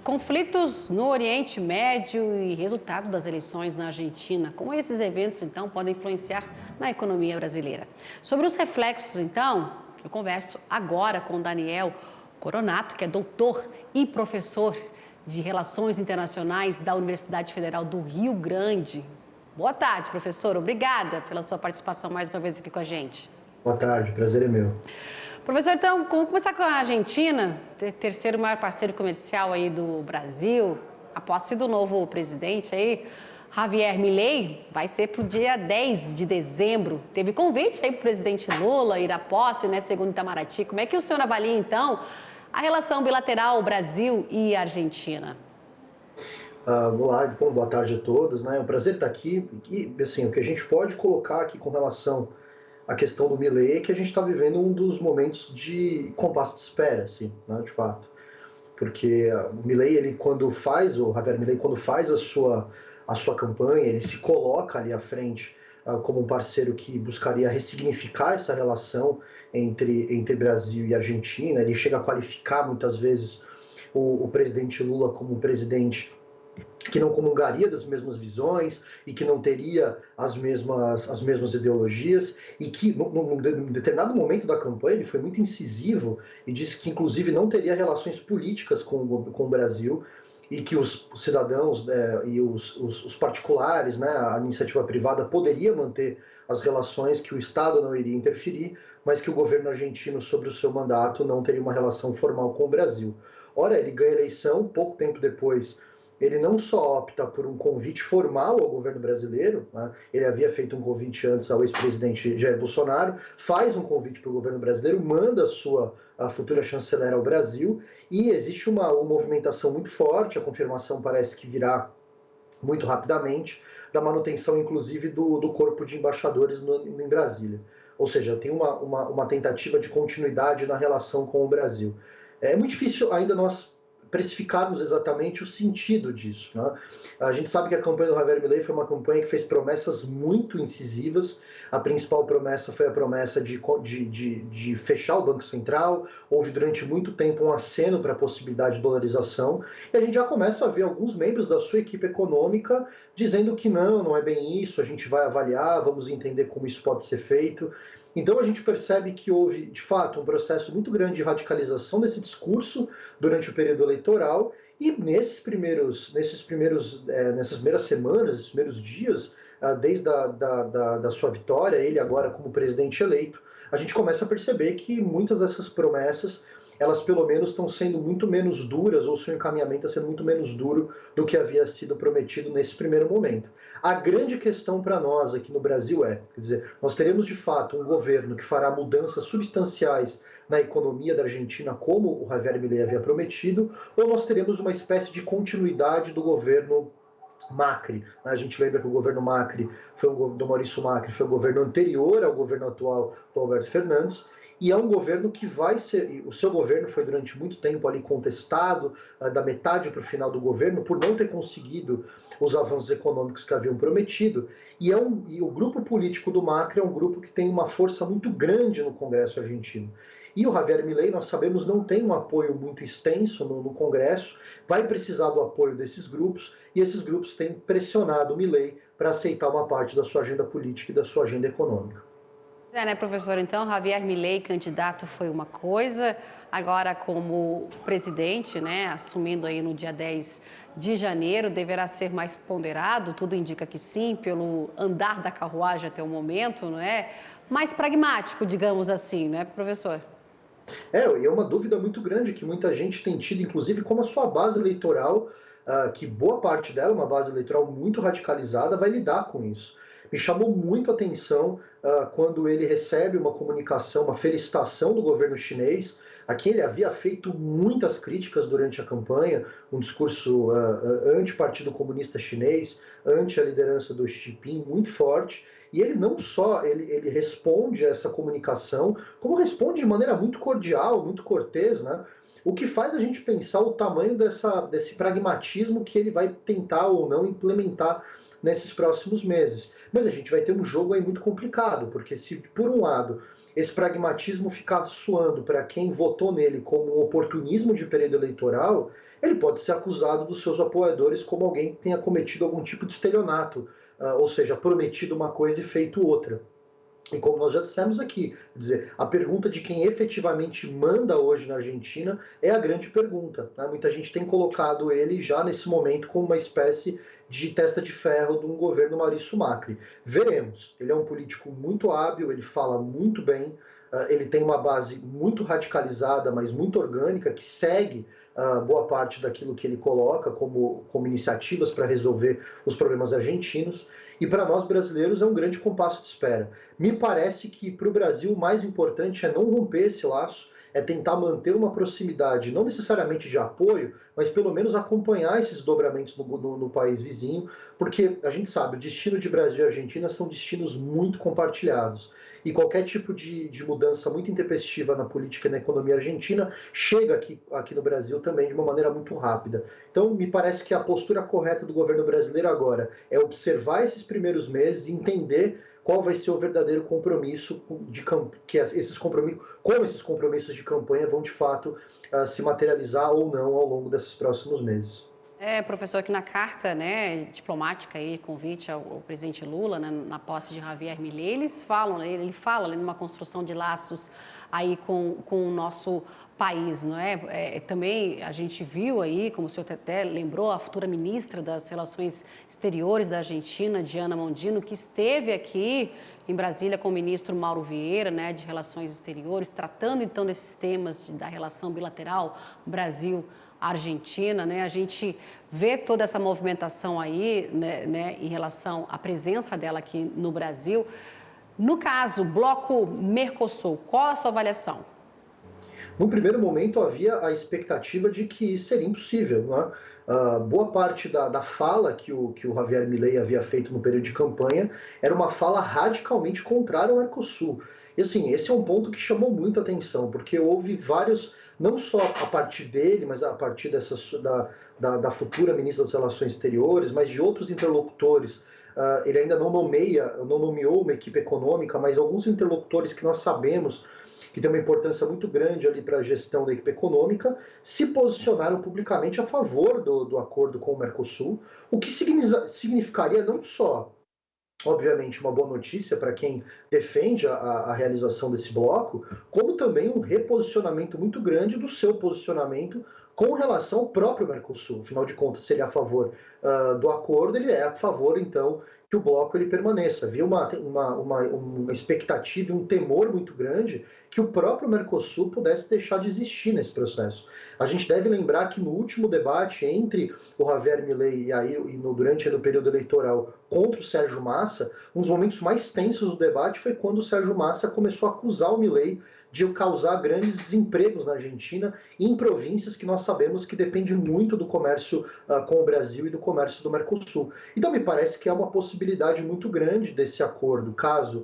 conflitos no Oriente Médio e resultado das eleições na Argentina. Como esses eventos, então, podem influenciar na economia brasileira? Sobre os reflexos, então, eu converso agora com Daniel Coronato, que é doutor e professor de Relações Internacionais da Universidade Federal do Rio Grande. Boa tarde, professor. Obrigada pela sua participação mais uma vez aqui com a gente. Boa tarde, o prazer é meu. Professor, então, vamos começar com a Argentina, terceiro maior parceiro comercial aí do Brasil. A posse do novo presidente aí, Javier Milei, vai ser para o dia 10 de dezembro. Teve convite aí para o presidente Lula ir à posse, né, segundo Itamaraty. Como é que o senhor avalia, então, a relação bilateral Brasil e Argentina? Olá, bom, boa tarde a todos, né? É um prazer estar aqui. E, assim, o que a gente pode colocar aqui com relação à questão do Milei é que a gente está vivendo um dos momentos de compasso de espera, assim, né, de fato. Porque o Milei, o Javier Milei, quando faz a sua campanha, ele se coloca ali à frente como um parceiro que buscaria ressignificar essa relação entre Brasil e Argentina. Ele chega a qualificar muitas vezes o presidente Lula como um presidente que não comungaria das mesmas visões e que não teria as mesmas ideologias, e que, num determinado momento da campanha, ele foi muito incisivo e disse que, inclusive, não teria relações políticas com o Brasil, e que os cidadãos e os particulares, né, a iniciativa privada, poderia manter as relações, que o Estado não iria interferir, mas que o governo argentino, sobre o seu mandato, não teria uma relação formal com o Brasil. Ora, ele ganha a eleição, pouco tempo depois, ele não só opta por um convite formal ao governo brasileiro, né? Ele havia feito um convite antes ao ex-presidente Jair Bolsonaro, faz um convite para o governo brasileiro, manda a futura chanceler ao Brasil, e existe uma movimentação muito forte, a confirmação parece que virá muito rapidamente, da manutenção, inclusive, do corpo de embaixadores em Brasília. Ou seja, tem uma tentativa de continuidade na relação com o Brasil. É muito difícil ainda nós precificarmos exatamente o sentido disso, né? A gente sabe que a campanha do Javier Milei foi uma campanha que fez promessas muito incisivas. A principal promessa foi a promessa de fechar o Banco Central. Houve durante muito tempo um aceno para a possibilidade de dolarização, e a gente já começa a ver alguns membros da sua equipe econômica dizendo que não é bem isso, a gente vai avaliar, vamos entender como isso pode ser feito. Então a gente percebe que houve, de fato, um processo muito grande de radicalização desse discurso durante o período eleitoral, e nessas primeiras semanas, esses primeiros dias, desde da sua vitória, ele agora como presidente eleito, a gente começa a perceber que muitas dessas promessas, elas pelo menos estão sendo muito menos duras, ou seu encaminhamento está sendo muito menos duro do que havia sido prometido nesse primeiro momento. A grande questão para nós aqui no Brasil quer dizer, nós teremos de fato um governo que fará mudanças substanciais na economia da Argentina, como o Javier Milei havia prometido, ou nós teremos uma espécie de continuidade do governo Macri. A gente lembra que o governo Macri, do Maurício Macri, foi o governo anterior ao governo atual do Alberto Fernandes, e é um governo que vai ser... O seu governo foi durante muito tempo ali contestado, da metade para o final do governo, por não ter conseguido os avanços econômicos que haviam prometido, e o grupo político do Macri é um grupo que tem uma força muito grande no Congresso argentino. E o Javier Milei, nós sabemos, não tem um apoio muito extenso no Congresso, vai precisar do apoio desses grupos, e esses grupos têm pressionado o Milei para aceitar uma parte da sua agenda política e da sua agenda econômica. Né, professor? Então, Javier Milei, candidato, foi uma coisa. Agora, como presidente, né, assumindo aí no dia 10 de janeiro, deverá ser mais ponderado, tudo indica que sim, pelo andar da carruagem até o momento, não é? Mais pragmático, digamos assim, não é, professor? E é uma dúvida muito grande que muita gente tem tido, inclusive, como a sua base eleitoral, que boa parte dela, uma base eleitoral muito radicalizada, vai lidar com isso. Me chamou muito a atenção quando ele recebe uma comunicação, uma felicitação do governo chinês, a quem ele havia feito muitas críticas durante a campanha, um discurso anti-partido comunista chinês, anti a liderança do Xi Jinping, muito forte, e ele não só ele responde a essa comunicação, como responde de maneira muito cordial, muito cortês, né? O que faz a gente pensar o tamanho desse pragmatismo que ele vai tentar ou não implementar nesses próximos meses. Mas a gente vai ter um jogo aí muito complicado, porque se, por um lado, esse pragmatismo ficar soando para quem votou nele como um oportunismo de período eleitoral, ele pode ser acusado dos seus apoiadores como alguém que tenha cometido algum tipo de estelionato, ou seja, prometido uma coisa e feito outra. E como nós já dissemos aqui, quer dizer, a pergunta de quem efetivamente manda hoje na Argentina é a grande pergunta. Né? Muita gente tem colocado ele já nesse momento como uma espécie de testa de ferro de um governo Maurício Macri. Veremos. Ele é um político muito hábil, ele fala muito bem, ele tem uma base muito radicalizada, mas muito orgânica, que segue boa parte daquilo que ele coloca como iniciativas para resolver os problemas argentinos. E para nós brasileiros é um grande compasso de espera. Me parece que para o Brasil o mais importante é não romper esse laço, é tentar manter uma proximidade, não necessariamente de apoio, mas pelo menos acompanhar esses dobramentos no país vizinho, porque a gente sabe, o destino de Brasil e Argentina são destinos muito compartilhados. E qualquer tipo de mudança muito intempestiva na política e na economia argentina chega aqui no Brasil também de uma maneira muito rápida. Então, me parece que a postura correta do governo brasileiro agora é observar esses primeiros meses e entender qual vai ser o verdadeiro compromisso como esses compromissos de campanha vão de fato se materializar ou não ao longo desses próximos meses. Professor, aqui na carta, né, diplomática aí, convite ao presidente Lula, né, na posse de Javier Milei, ele fala numa construção de laços aí com o nosso país, não é? Também a gente viu aí, como o senhor até lembrou, a futura ministra das Relações Exteriores da Argentina, Diana Mondino, que esteve aqui em Brasília com o ministro Mauro Vieira, né, de Relações Exteriores, tratando então desses temas da relação bilateral Brasil-Argentina, né? A gente vê toda essa movimentação aí, né, em relação à presença dela aqui no Brasil. No caso, bloco Mercosul, qual a sua avaliação? No primeiro momento havia a expectativa de que seria impossível, né? Boa parte da fala que o Javier Milei havia feito no período de campanha era uma fala radicalmente contrária ao Mercosul. E assim, esse é um ponto que chamou muita atenção, porque houve vários, não só a partir dele, mas a partir da futura ministra das Relações Exteriores, mas de outros interlocutores. Ele ainda não nomeou uma equipe econômica, mas alguns interlocutores que nós sabemos que tem uma importância muito grande ali para a gestão da equipe econômica, se posicionaram publicamente a favor do acordo com o Mercosul, o que significaria não só, obviamente, uma boa notícia para quem defende a realização desse bloco, como também um reposicionamento muito grande do seu posicionamento com relação ao próprio Mercosul. Afinal de contas, se ele é a favor do acordo, ele é a favor, então, que o bloco ele permaneça. Havia uma expectativa e um temor muito grande que o próprio Mercosul pudesse deixar de existir nesse processo. A gente deve lembrar que no último debate entre o Javier Milei durante o período eleitoral contra o Sérgio Massa, um dos momentos mais tensos do debate foi quando o Sérgio Massa começou a acusar o Milei de causar grandes desempregos na Argentina e em províncias que nós sabemos que dependem muito do comércio com o Brasil e do comércio do Mercosul. Então me parece que há uma possibilidade muito grande desse acordo, caso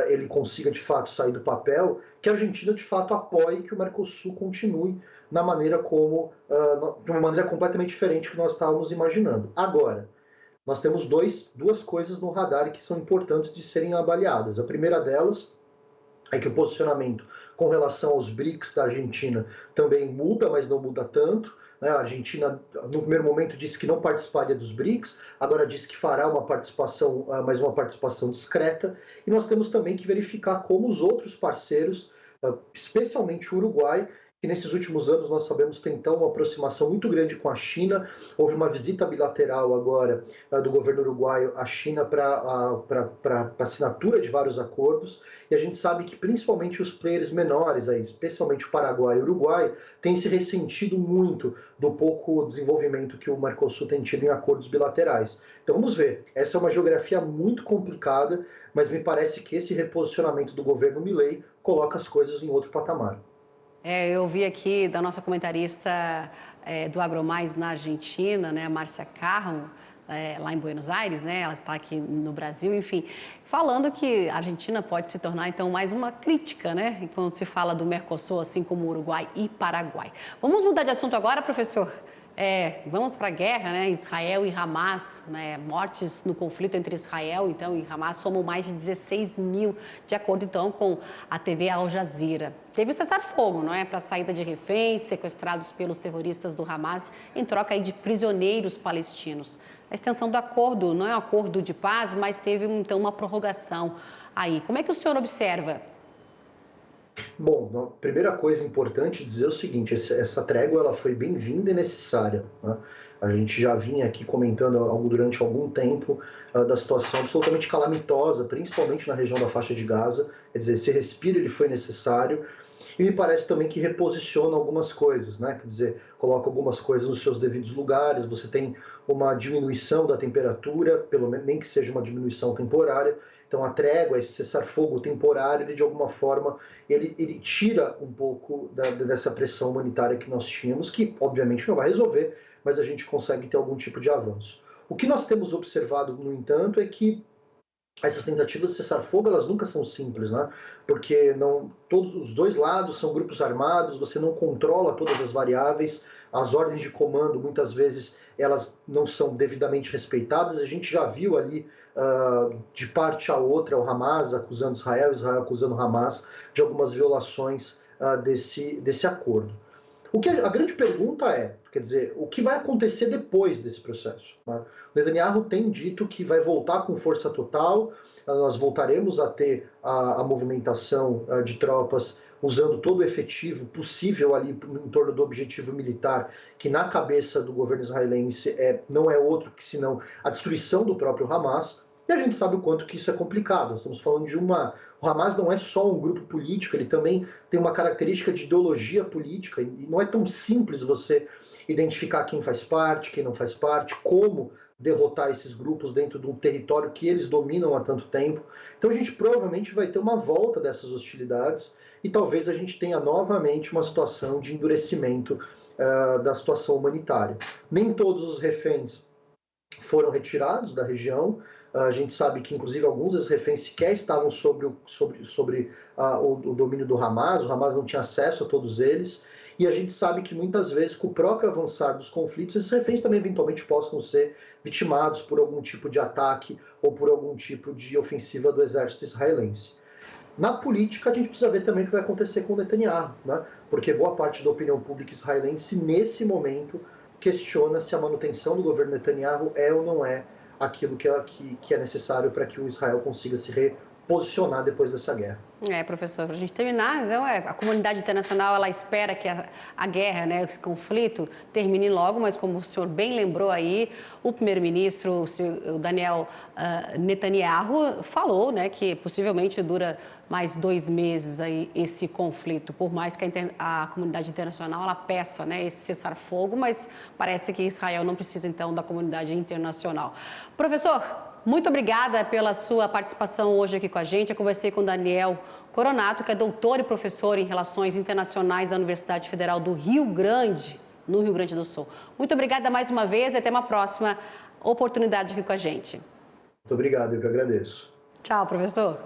ele consiga de fato sair do papel, que a Argentina de fato apoie que o Mercosul continue de uma maneira completamente diferente que nós estávamos imaginando. Agora, nós temos duas coisas no radar que são importantes de serem avaliadas. A primeira delas é que o posicionamento com relação aos BRICS da Argentina também muda, mas não muda tanto. A Argentina, no primeiro momento, disse que não participaria dos BRICS, agora disse que fará uma participação, mas uma participação discreta. E nós temos também que verificar como os outros parceiros, especialmente o Uruguai, que nesses últimos anos nós sabemos tem então uma aproximação muito grande com a China. Houve uma visita bilateral agora do governo uruguaio à China para assinatura de vários acordos. E a gente sabe que principalmente os players menores, aí, especialmente o Paraguai e o Uruguai, têm se ressentido muito do pouco desenvolvimento que o Mercosul tem tido em acordos bilaterais. Então vamos ver, essa é uma geografia muito complicada, mas me parece que esse reposicionamento do governo Milei coloca as coisas em outro patamar. Eu vi aqui da nossa comentarista do AgroMais na Argentina, né, a Márcia Carmo, lá em Buenos Aires, né, ela está aqui no Brasil, enfim, falando que a Argentina pode se tornar, então, mais uma crítica, né, quando se fala do Mercosul, assim como Uruguai e Paraguai. Vamos mudar de assunto agora, professor? Vamos para a guerra, né? Israel e Hamas, né? Mortes no conflito entre Israel então, e Hamas somam mais de 16 mil, de acordo então com a TV Al Jazeera. Teve o cessar-fogo, não é? Para a saída de reféns sequestrados pelos terroristas do Hamas em troca aí de prisioneiros palestinos. A extensão do acordo não é um acordo de paz, mas teve então uma prorrogação aí. Como é que o senhor observa? Bom, a primeira coisa importante dizer é o seguinte, essa trégua ela foi bem-vinda e necessária, né? A gente já vinha aqui comentando durante algum tempo da situação absolutamente calamitosa, principalmente na região da faixa de Gaza. Quer dizer, esse respiro ele foi necessário e me parece também que reposiciona algumas coisas, né? Quer dizer, coloca algumas coisas nos seus devidos lugares, você tem uma diminuição da temperatura, pelo menos nem que seja uma diminuição temporária. Então a trégua, esse cessar-fogo temporário, ele de alguma forma, ele tira um pouco dessa pressão humanitária que nós tínhamos, que obviamente não vai resolver, mas a gente consegue ter algum tipo de avanço. O que nós temos observado, no entanto, é que essas tentativas de cessar-fogo, elas nunca são simples, né? Porque todos os dois lados são grupos armados, você não controla todas as variáveis, as ordens de comando, muitas vezes, elas não são devidamente respeitadas. A gente já viu ali, de parte a outra, o Hamas acusando Israel, Israel acusando Hamas de algumas violações desse acordo. A grande pergunta é, quer dizer, o que vai acontecer depois desse processo? Né? O Netanyahu tem dito que vai voltar com força total, nós voltaremos a ter a movimentação de tropas usando todo o efetivo possível ali em torno do objetivo militar, que na cabeça do governo israelense não é outro que senão a destruição do próprio Hamas. E a gente sabe o quanto que isso é complicado. Nós estamos falando o Hamas não é só um grupo político, ele também tem uma característica de ideologia política, e não é tão simples você identificar quem faz parte, quem não faz parte, como derrotar esses grupos dentro de um território que eles dominam há tanto tempo. Então a gente provavelmente vai ter uma volta dessas hostilidades e talvez a gente tenha novamente uma situação de endurecimento da situação humanitária. Nem todos os reféns foram retirados da região. A gente sabe que, inclusive, alguns dos reféns sequer estavam sobre o domínio do Hamas. O Hamas não tinha acesso a todos eles. E a gente sabe que, muitas vezes, com o próprio avançar dos conflitos, esses reféns também, eventualmente, possam ser vitimados por algum tipo de ataque ou por algum tipo de ofensiva do exército israelense. Na política, a gente precisa ver também o que vai acontecer com o Netanyahu, né? Porque boa parte da opinião pública israelense, nesse momento, questiona se a manutenção do governo Netanyahu é ou não é aquilo que é necessário para que o Israel consiga se reposicionar depois dessa guerra. Professor, para a gente terminar, então, a comunidade internacional ela espera que a guerra, né, esse conflito, termine logo, mas como o senhor bem lembrou aí, o primeiro-ministro, o Daniel Netanyahu, falou, né, que possivelmente dura mais 2 meses aí esse conflito, por mais que a comunidade internacional ela peça, né, esse cessar-fogo, mas parece que Israel não precisa então da comunidade internacional. Professor, muito obrigada pela sua participação hoje aqui com a gente. Eu conversei com o Daniel Coronato, que é doutor e professor em Relações Internacionais da Universidade Federal do Rio Grande, no Rio Grande do Sul. Muito obrigada mais uma vez e até uma próxima oportunidade aqui com a gente. Muito obrigado, eu que agradeço. Tchau, professor.